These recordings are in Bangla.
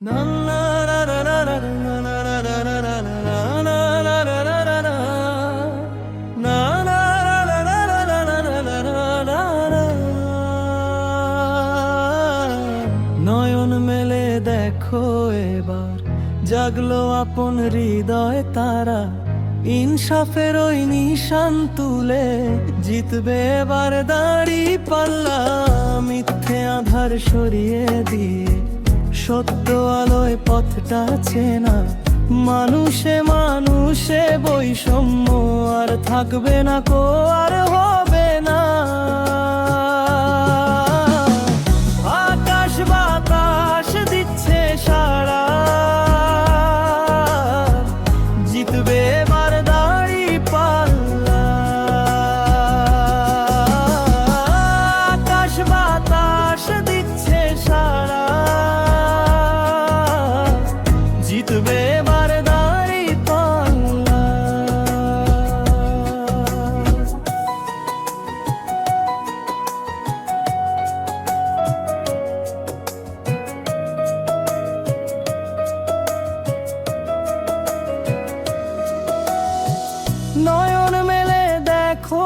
নয়ন মেলে দেখো এবার জাগলো আপন হৃদয় তারা, ইনসাফের ওই নিশান তুলে জিতবে এবার দাড়ি পাল্লা। মিথ্যে আধার সরিয়ে দিয়ে সত্য আলোয় পথটা চেনা, মানুষে মানুষে বৈষম্য আর থাকবে না কো, আর হবে না। আকাশ বাতাস দিচ্ছে সাড়া, জিতবে এবার দাড়ি পাল্লা। আকাশ বাতাস দিচ্ছে সাড়া, জিতবে এবার দাড়ি পাল্লা। নয়ন মেলে দেখো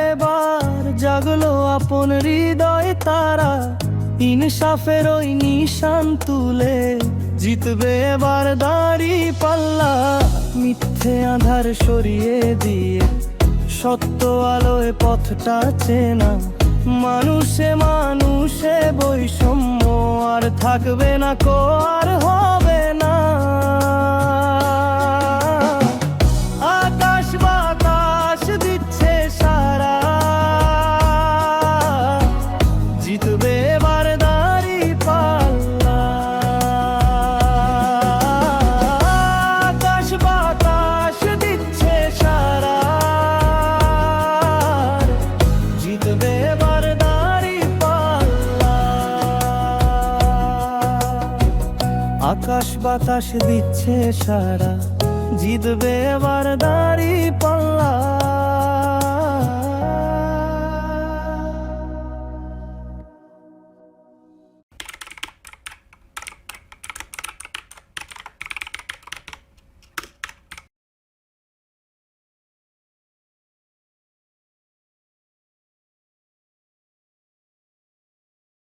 এবার জাগলো আপন হৃদয় তারা, ইনসাফের ওই নিশান তুলে জিতবে এবার দাড়ি পাল্লা। মিথ্যে আধার সরিয়ে দিয়ে সত্য আলোয় পথটা চেনা, মানুষে মানুষে বৈষম্য আর থাকবে না কো, আর হবে না। আকাশ বাতাস দিচ্ছে সারা, জিতবে এবার দাড়ি পাল্লা। আকাশ বাতাস দিচ্ছে সারা, জিতবে এবার দাড়ি পাল্লা। আকাশ বাতাস দিচ্ছে সারা, জিতবে এবার দাড়ি পাল্লা।